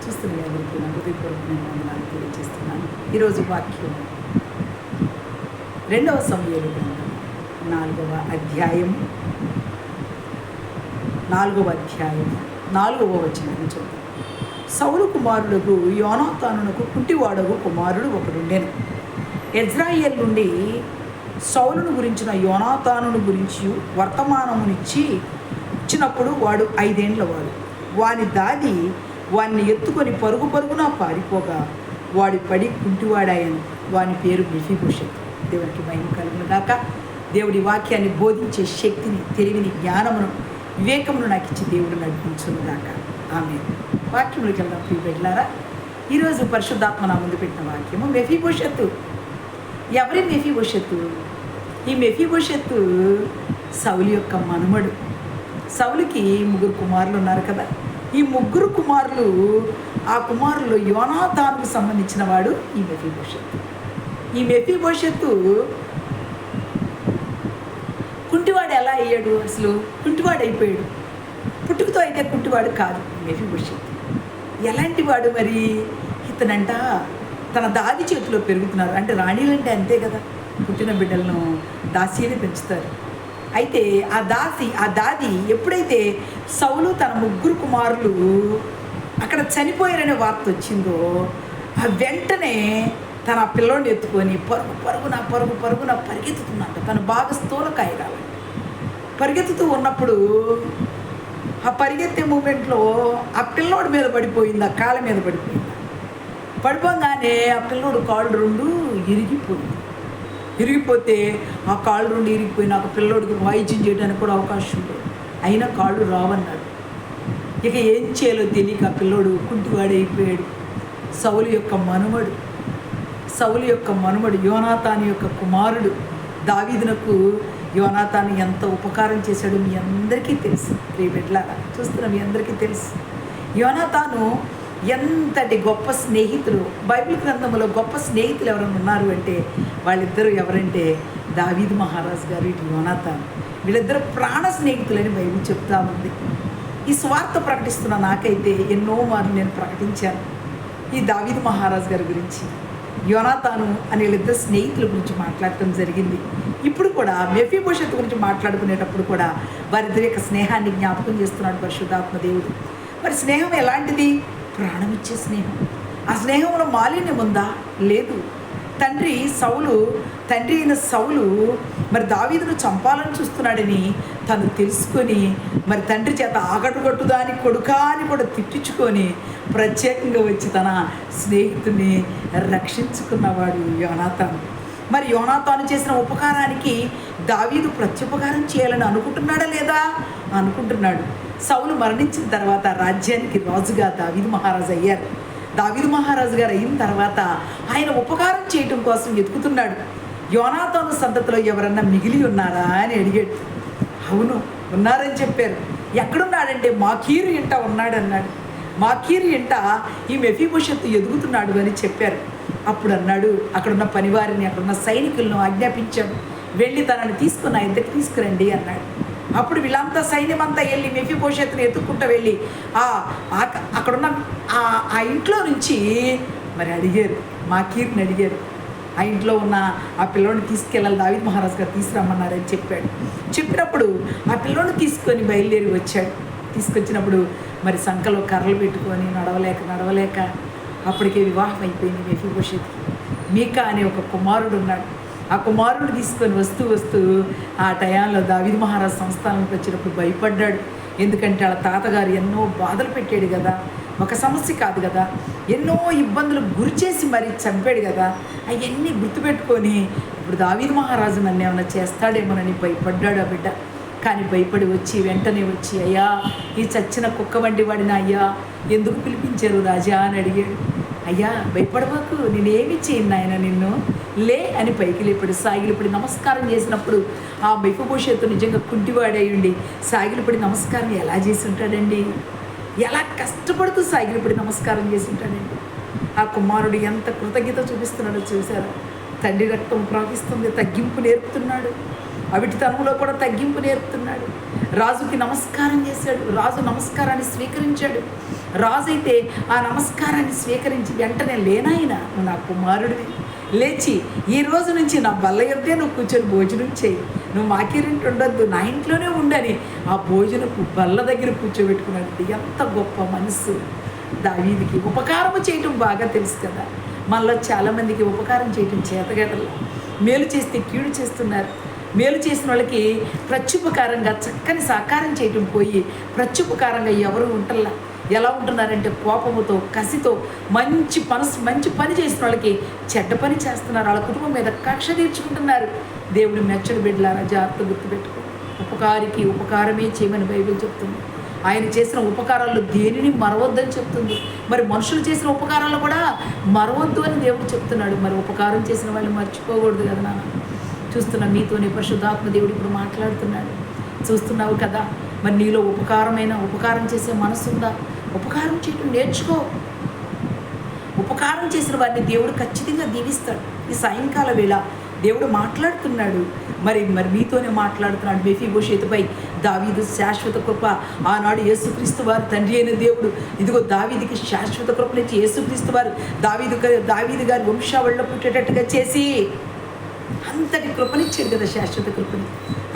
చూస్తున్న అందరికీ నా హృదయపూర్వకమైన వందనాలు తెలియజేస్తున్నాను. ఈరోజు వాక్యం 2వ సమూయేలు గ్రంథం 4వ అధ్యాయం 4వ వచనాన్ని చూద్దాం. సౌలు కుమారులకు యోనాతానునకు కుంటివాడగు కుమారుడు ఒకడుండెను. ఇజ్రాయేల్ నుండి సౌలును గురించిన యోనాతానును గురించి వర్తమానమునిచ్చినప్పుడు వాడు 5 ఏండ్ల వాడు. వాని దాది వాడిని ఎత్తుకొని పరుగున పారిపోగా వాడి పడి కుంటివాడాయను. వాని పేరు మెఫీబోషెతు. దేవునికి మహిమ కలుగును గాక. దేవుడి వాక్యాన్ని బోధించే శక్తిని, తెలివిని, జ్ఞానమును, వివేకమును నాకు ఇచ్చి దేవుడు నడిపించును గాక. ఆమె వాక్యంలోకి వెళ్దాం. ప్రియ బిడ్డలారా, ఈరోజు పరిశుద్ధాత్మ నా ముందు పెట్టిన వాక్యము మెఫీబోషెతు. ఎవరి మెఫీబోషెతు? ఈ మెఫీబోషెతు సౌలు యొక్క మనుమడు. సౌలుకి 3 కుమారులు ఉన్నారు కదా. ఈ 3 కుమారులు, ఆ కుమారులు యోనాతానుకు సంబంధించిన వాడు ఈ మెఫీబోషెతు. ఈ మెఫీబోషెతు కుంటివాడు ఎలా అయ్యాడు? అసలు కుంటివాడు అయిపోయాడు. పుట్టుకతో అయితే కుంటివాడు కాదు మెఫీబోషెతు. ఎలాంటి వాడు మరి? ఇతనంట తన దాది చేతిలో పెరుగుతున్నారు. అంటే రాణీలంటే అంతే కదా, పుట్టిన బిడ్డలను దాసీని పెంచుతారు. అయితే ఆ దాది ఎప్పుడైతే సౌలు తన 3 కుమారులు అక్కడ చనిపోయారనే వార్త వచ్చిందో, ఆ వెంటనే తన పిల్లోడిని ఎత్తుకొని పరుగున పరిగెత్తుతున్నట్టు. తను బాగా స్థూలకాయ కాబట్టి పరిగెత్తుతూ ఉన్నప్పుడు ఆ పరిగెత్తే మూమెంట్లో ఆ పిల్లోడి మీద పడిపోయింది, ఆ కాళ్ళ మీద పడిపోగానే ఆ పిల్లోడు కాళ్ళు 2 ఇరిగిపోతే ఆ కాళ్ళు 2 ఇరిగిపోయిన ఆ పిల్లోడికి వాయిద్యం చేయడానికి కూడా అవకాశం ఉంది. అయినా కాళ్ళు రావన్నాడు. ఇక ఏం చేయాలో తెలియక ఆ పిల్లోడు కుంటివాడైపోయాడు. సౌలు యొక్క మనుమడు యోనాతాను యొక్క కుమారుడు. దావీదునకు యోనాతాను ఎంత ఉపకారం చేశాడు మీ అందరికీ తెలుసు. ప్రియ బిడ్డలారా, చూస్తున్న మీ అందరికీ తెలుసు. యోనాతాను ఎంతటి గొప్ప స్నేహితులు. బైబిల్ గ్రంథంలో గొప్ప స్నేహితులు ఎవరైనా ఉన్నారు అంటే వాళ్ళిద్దరూ ఎవరంటే దావీదు మహారాజు గారు, ఇటు యోనాతాను. వీళ్ళిద్దరూ ప్రాణ స్నేహితులని బైబిల్ చెప్తా ఉంది. ఈ స్వార్థ ప్రకటిస్తున్న నాకైతే ఎన్నో మార్లు నేను ప్రకటించాను ఈ దావీదు మహారాజు గారి గురించి, యోనాతాను అనే వీళ్ళిద్దరు స్నేహితుల గురించి మాట్లాడటం జరిగింది. ఇప్పుడు కూడా మెఫీబోషెతు గురించి మాట్లాడుకునేటప్పుడు కూడా వారిద్దరి యొక్క స్నేహాన్ని జ్ఞాపకం చేస్తున్నాడు పరిశుద్ధాత్మ దేవుడు. మరి స్నేహం ఎలాంటిది? ప్రాణం ఇచ్చే స్నేహం. ఆ స్నేహంలో మాలిన్యం ఉందా? లేదు. తండ్రి అయిన సౌలు మరి దావీదును చంపాలని చూస్తున్నాడని తను తెలుసుకొని మరి తండ్రి చేత ఆగట్టుగొట్టుదాని కొడుకా అని కూడా తిట్టించుకొని ప్రత్యేకంగా వచ్చి తన స్నేహితుడిని రక్షించుకున్నవాడు యోనాతాను. మరి యోనాతాను చేసిన ఉపకారానికి దావీదు ప్రత్యుపకారం చేయాలని అనుకుంటున్నాడా లేదా? అనుకుంటున్నాడు. సౌలు మరణించిన తర్వాత రాజ్యానికి రాజుగా దావీదు మహారాజు అయ్యారు. దావీదు మహారాజు గారు అయిన తర్వాత ఆయన ఉపకారం చేయటం కోసం వెతుకుతున్నాడు. యోనాతాను సంతతిలో ఎవరన్నా మిగిలి ఉన్నారా అని అడిగాడు. అవును, ఉన్నారని చెప్పారు. ఎక్కడున్నాడంటే మాకీరు ఇంట ఉన్నాడన్నాడు. మాకీరు ఇంట ఈ మెఫీబోషెతు ఎదుగుతున్నాడు అని చెప్పారు. అప్పుడు అన్నాడు, అక్కడున్న పనివారిని, అక్కడున్న సైనికులను ఆజ్ఞాపించాడు, వెళ్ళి తనని తీసుకుని ఆ ఇంటికి తీసుకురండి అన్నాడు. అప్పుడు వీళ్ళంతా సైన్యమంతా వెళ్ళి మెఫీబోషెతుని ఎత్తుక్కుంటూ వెళ్ళి అక్కడున్న ఆ ఇంట్లో నుంచి మరి అడిగారు, మాకీర్ని అడిగారు. ఆ ఇంట్లో ఉన్న ఆ పిల్లోడిని తీసుకెళ్ళాలి, దావీదు మహారాజు గారు తీసుకురమ్మన్నారని చెప్పాడు. చెప్పినప్పుడు ఆ పిల్లోడిని తీసుకొని బయలుదేరి వచ్చాడు. తీసుకొచ్చినప్పుడు మరి సంకలో కర్రలు పెట్టుకొని నడవలేక అప్పటికే వివాహం అయిపోయింది మెఫీబోషెతుకి. మీకా అనే ఒక కుమారుడు ఉన్నాడు. ఆ కుమారుడు తీసుకొని వస్తూ ఆ టయాల్లో దావీదు మహారాజు సంస్థానానికి వచ్చినప్పుడు భయపడ్డాడు. ఎందుకంటే వాళ్ళ తాతగారు ఎన్నో బాధలు పెట్టాడు కదా, ఒక సమస్య కాదు కదా, ఎన్నో ఇబ్బందులు గురిచేసి మరి చంపాడు కదా. అవన్నీ గుర్తుపెట్టుకొని ఇప్పుడు దావీదు మహారాజు నన్ను ఏమైనా చేస్తాడేమోనని భయపడ్డాడు ఆ బిడ్డ. కానీ భయపడి వెంటనే వచ్చి అయ్యా, ఈ చచ్చిన కుక్క వంటి వాడిని అయ్యా ఎందుకు పిలిపించారు రాజా అని అడిగాడు. అయ్యా భయపడబాకు, నేనేమి చేయను నాయన, నిన్ను లే అని పైకి లేపడి సాగిలిపడి నమస్కారం చేసినప్పుడు ఆ మెఫీబోషెతు నిజంగా కుంటివాడై ఉండి సాగిలిపడి నమస్కారం ఎలా చేసి ఉంటాడండి? ఎలా కష్టపడుతూ సాగిలిపడి నమస్కారం చేసి ఉంటాడండి? ఆ కుమారుడు ఎంత కృతజ్ఞత చూపిస్తున్నాడో చూశారు. తండ్రి రక్తం ప్రవహిస్తుంది, తగ్గింపు నేర్పుతున్నాడు. అవిటితనంలో కూడా తగ్గింపు నేర్పుతున్నాడు. రాజుకి నమస్కారం చేశాడు, రాజు నమస్కారాన్ని స్వీకరించాడు. రాజు అయితే ఆ నమస్కారాన్ని స్వీకరించి వెంటనే లేనాయన నువ్వు నా కుమారుడివి, లేచి ఈ రోజు నుంచి నా బల్ల యొద్దే నువ్వు కూర్చొని భోజనం చేయి, నువ్వు మాకిరింటి ఉండొద్దు, నా ఇంట్లోనే ఉండని ఆ భోజనపు బల్ల దగ్గర కూర్చోబెట్టుకున్నాడు. ఎంత గొప్ప మనసు దావీదుకి. ఉపకారము చేయటం బాగా తెలుసు కదా. మనలో చాలామందికి ఉపకారం చేయటం చేతగడల, మేలు చేస్తే కీడు చేస్తున్నారు. మేలు చేసిన వాళ్ళకి ప్రత్యుపకారంగా చక్కని సాకారం చేయటం పోయి ప్రత్యుపకారంగా ఎవరు ఉంటల్లా. ఎలా ఉంటున్నారంటే కోపముతో, కసితో, మంచి పని చేసిన వాళ్ళకి చెడ్డ పని చేస్తున్నారు. వాళ్ళ కుటుంబం మీద కక్ష తీర్చుకుంటున్నారు. దేవుడు మెచ్చడి బిడ్డలారా జాగ్రత్త గుర్తుపెట్టుకో. ఉపకారికి ఉపకారమే చేయమని బైబిల్ చెప్తుంది. ఆయన చేసిన ఉపకారాలు దేనిని మరవద్దని చెప్తుంది. మరి మనుషులు చేసిన ఉపకారాలు కూడా మరవద్దు అని దేవుడు చెప్తున్నాడు. మరి ఉపకారం చేసిన వాళ్ళు మర్చిపోకూడదు కదా నాన్న. చూస్తున్నా మీతోనే పరిశుద్ధాత్మ దేవుడు ఇప్పుడు మాట్లాడుతున్నాడు. చూస్తున్నావు కదా. మరి నీలో ఉపకారం చేసే మనసు ఉందా? ఉపకారం చేయడం నేర్చుకో. ఉపకారం చేసిన వారిని దేవుడు ఖచ్చితంగా దీవిస్తాడు. ఈ సాయంకాల వేళ దేవుడు మాట్లాడుతున్నాడు. మరి మీతోనే మాట్లాడుతున్నాడు. మెఫీబోషెతుపై దావీదు శాశ్వత కృప, ఆనాడు యేసుక్రీస్తు వారు తండ్రి అయిన దేవుడు ఇదిగో దావీదుకి శాశ్వత కృపనిచ్చి యేసుక్రీస్తు వారు దావీదు గారి వంశావళిలో పుట్టేటట్టుగా చేసి అంతటి కృపనిచ్చాడు కదా, శాశ్వత కృపని.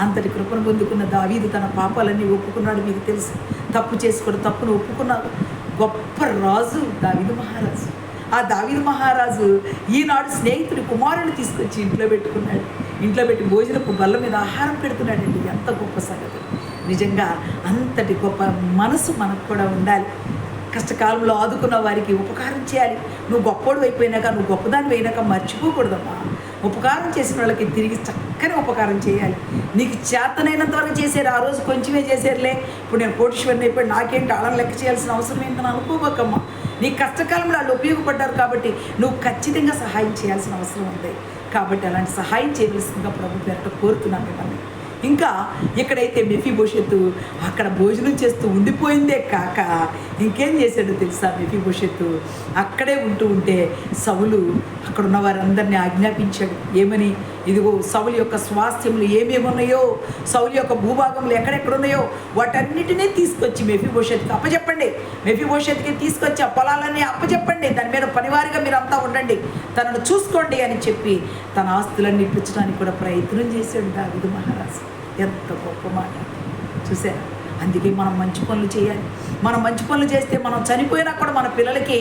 అంతటి కృపను పొందుకున్న దావీదు తన పాపాలన్నీ ఒప్పుకున్నాడు. మీకు తెలుసు, తప్పు చేసుకోవడం, తప్పును ఒప్పుకున్నాడు. గొప్ప రాజు దావీదు మహారాజు. ఆ దావీదు మహారాజు ఈనాడు స్నేహితుడి కుమారుని తీసుకొచ్చి ఇంట్లో పెట్టుకున్నాడు. ఇంట్లో పెట్టి భోజనపు బల్ల మీద ఆహారం పెడుతున్నాడండి. ఎంత గొప్ప సంగతి. నిజంగా అంతటి గొప్ప మనసు మనకు కూడా ఉండాలి. కష్టకాలంలో ఆదుకున్న వారికి ఉపకారం చేయాలి. నువ్వు గొప్పోడు అయిపోయినాక, నువ్వు గొప్పదాన్ని అయినాక మర్చిపోకూడదమ్మా. ఉపకారం చేసిన వాళ్ళకి తిరిగి చక్కని ఉపకారం చేయాలి. నీకు చేతనైనంత వరకు చేశారు. ఆ రోజు కొంచెమే చేశారులే, ఇప్పుడు నేను కోటీశ్వరిని అయిపోయి నాకేంటి వాళ్ళని లెక్క చేయాల్సిన అవసరం ఏంటని అనుకోబోకమ్మా. నీ కష్టకాలంలో వాళ్ళు ఉపయోగపడ్డారు కాబట్టి నువ్వు ఖచ్చితంగా సహాయం చేయాల్సిన అవసరం ఉంది. కాబట్టి అలాంటి సహాయం చేయవలసిందిగా ప్రభు పేరట కోరుతున్నాను మిమ్మల్ని. ఇంకా ఎక్కడైతే మెఫీబోషెతు అక్కడ భోజనం చేస్తూ ఉండిపోయిందే కాక ఇంకేం చేశాడో తెలుసా? మెఫీబోషెతు అక్కడే ఉంటే సౌలు అక్కడ ఉన్న వారందరినీ ఆజ్ఞాపించాడు. ఏమని? ఇదిగో సౌలు యొక్క స్వాస్థ్యములు ఏమేమి ఉన్నాయో, సౌలు యొక్క భూభాగములు ఎక్కడెక్కడున్నాయో వాటన్నిటినీ తీసుకొచ్చి మెఫీబోషెతుకి అప్పచెప్పండి. మెఫీబోషెతుకి తీసుకొచ్చి ఆ పొలాలన్నీ అప్పచెప్పండి. దాని మీద పనివారిగా మీరు అంతా ఉండండి, తనను చూసుకోండి అని చెప్పి తన ఆస్తులన్నీ ఇప్పించడానికి కూడా ప్రయత్నం చేశాడు దావీదు మహారాజు. ఎంత గొప్ప మాట చూసారా? అందుకే మనం మంచి పనులు చేయాలి. మనం మంచి పనులు చేస్తే మనం చనిపోయినా కూడా మన పిల్లలకి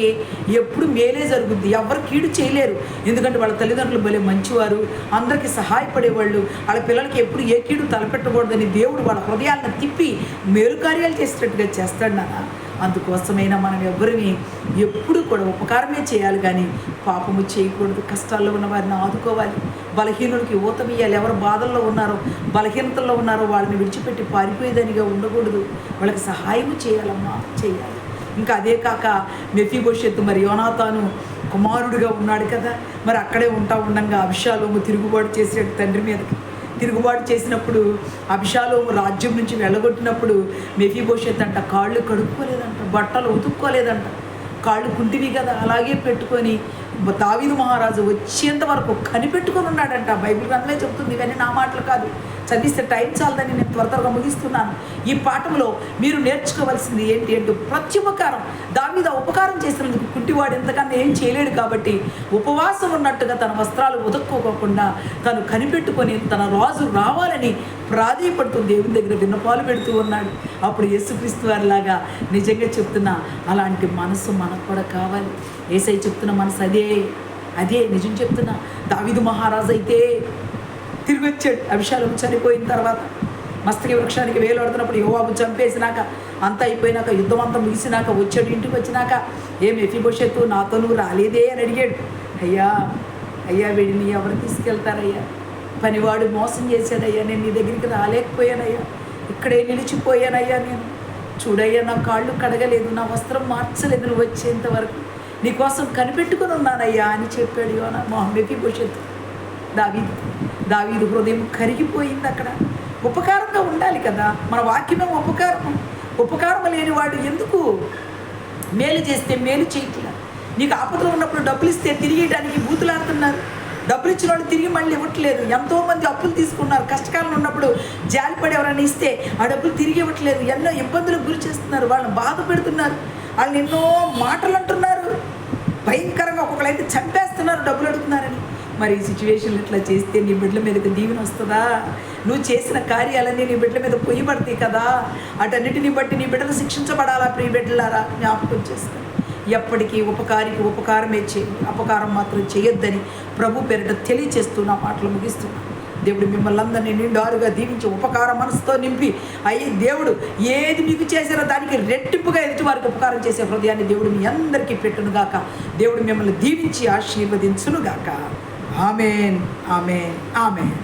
ఎప్పుడు మేలే జరుగుద్ది. ఎవరు కీడు చేయలేరు. ఎందుకంటే వాళ్ళ తల్లిదండ్రులు భలే మంచివారు, అందరికీ సహాయపడేవాళ్ళు. వాళ్ళ పిల్లలకి ఎప్పుడు ఏ కీడు తలపెట్టకూడదని దేవుడు వాళ్ళ హృదయాలను తిప్పి మేలు కార్యాలు చేసేటట్టుగా చేస్తాడు నాన్న. అందుకోసమైనా మనం ఎవరిని ఎప్పుడు కూడా ఉపకారమే చేయాలి కానీ పాపము చేయకూడదు. కష్టాల్లో ఉన్న వారిని ఆదుకోవాలి. బలహీనుడికి ఊతమియ్యాలి. ఎవరు బాధల్లో ఉన్నారో, బలహీనతల్లో ఉన్నారో వాళ్ళని విడిచిపెట్టి పారిపోయేదానిగా ఉండకూడదు. వాళ్ళకి సహాయం చేయాలమ్మా, చేయాలి. ఇంకా అదే కాక మెఫీబోషెతు మరి యోనాతాను కుమారుడిగా ఉన్నాడు కదా. మరి అక్కడే ఉండంగా అబిషాలోము తిరుగుబాటు చేసాడు తండ్రి మీదకి. తిరుగుబాటు చేసినప్పుడు అబిషాలోము రాజ్యం నుంచి వెళ్ళగొట్టినప్పుడు మెఫీబోషెతు అంట కాళ్ళు కడుక్కోలేదంట, బట్టలు ఉతుక్కోలేదంట, కాళ్ళు కుంటివి కదా అలాగే పెట్టుకొని దావీదు మహారాజు వచ్చేంత వరకు కనిపెట్టుకొని ఉన్నాడంట. బైబిల్ గ్రంథమే చెప్తుంది. ఇవన్నీ నా మాటలు కాదు, చదివిస్తే టైం చాలదని నేను త్వరగా ముగిస్తున్నాను. ఈ పాఠంలో మీరు నేర్చుకోవాల్సింది ఏంటి అంటే ప్రత్యుపకారం. దావీదు ఉపకారం చేసినందుకు కుంటివాడు ఎంతకన్నా ఏం చేయలేడు కాబట్టి ఉపవాసం ఉన్నట్టుగా తన వస్త్రాలు ఉదక్కోకుండా తను కనిపెట్టుకొని తన రాజు రావాలని ప్రాధేయపడుతూ దేవుని దగ్గర విన్నపాలు పెడుతూ ఉన్నాడు. అప్పుడు యేసుక్రీస్తు వారిలాగా నిజంగా చెప్తున్నా అలాంటి మనసు మనకు కూడా కావాలి. యేసయ్య చెప్తున్న మనసు అదే నిజం చెప్తున్నా. దావీదు మహారాజు అయితే తిరిగి వచ్చాడు. అబిషాలోము చనిపోయిన తర్వాత మస్తకి వృక్షానికి వేలాడుతున్నప్పుడు యోవాబు చంపేసినాక అంతా అయిపోయినాక యుద్ధం అంతా ముగిసినాక వచ్చాడు. ఇంటికి వచ్చినాక మెఫీబోషెతు నాతో నువ్వు రాలేదే అని అడిగాడు. అయ్యా వీడిని ఎవరు తీసుకెళ్తారయ్యా? పనివాడు మోసం చేశాడయ్యా, నేను నీ దగ్గరికి రాలేకపోయానయ్యా, ఇక్కడే నిలిచిపోయానయ్యా, నేను చూడయ్యా నా కాళ్ళు కడగలేదు, నా వస్త్రం మార్చలేదు, నువ్వు వచ్చేంత వరకు నీకోసం కనిపెట్టుకుని ఉన్నానయ్యా అని చెప్పాడు మెఫీబోషెతు. దావీదు హృదయం కరిగిపోయింది. అక్కడ ఉపకారంగా ఉండాలి కదా. మన వాక్యమే ఉపకారం లేని వాడు ఎందుకు? మేలు చేస్తే మేలు చేయట్లా. నీకు ఆపదలో ఉన్నప్పుడు డబ్బులు ఇస్తే తిరిగేయడానికి బూతులాడుతున్నారు. డబ్బులు ఇచ్చిన వాళ్ళు తిరిగి మళ్ళీ ఇవ్వట్లేదు. ఎంతోమంది అప్పులు తీసుకున్నారు. కష్టకాలం ఉన్నప్పుడు జాలిపడి ఎవరైనా ఇస్తే ఆ డబ్బులు తిరిగి ఇవ్వట్లేదు. ఎన్నో ఇబ్బందులకు గురి చేస్తున్నారు. వాళ్ళని బాధ పెడుతున్నారు. వాళ్ళు ఎన్నో మాటలు అంటున్నారు, భయంకరంగా ఒక్కొక్కరైతే చంపేస్తున్నారు డబ్బులు అడుగుతున్నారని. మరి ఈ సిచ్యువేషన్లు ఇట్లా చేస్తే నీ బిడ్డల మీదకి దీవెన వస్తుందా? నువ్వు చేసిన కార్యాలన్నీ నీ బిడ్డల మీద పొయ్యబడతాయి కదా. అటన్నిటిని బట్టి నీ బిడ్డలు శిక్షించబడాలా? ప్రియ బిడ్డలారా, జ్ఞాపకం చేసుకో. ఎప్పటికీ ఉపకారికి ఉపకారమే చేయండి, అపకారం మాత్రం చేయొద్దని ప్రభు పేరిట తెలియచేస్తూ నా మాటలు ముగిస్తున్నాను. దేవుడు మిమ్మల్ని అందరినీ నిండారుగా దీవించి ఉపకార మనసుతో నింపి దేవుడు ఏది మీకు చేశారో దానికి రెట్టింపుగా ఎదుటి వారికి ఉపకారం చేసే హృదయాన్ని దేవుడు మీ అందరికీ పెట్టునుగాక. దేవుడు మిమ్మల్ని దీవించి ఆశీర్వదించునుగాక. ఆమేన్, ఆమేన్, ఆమేన్.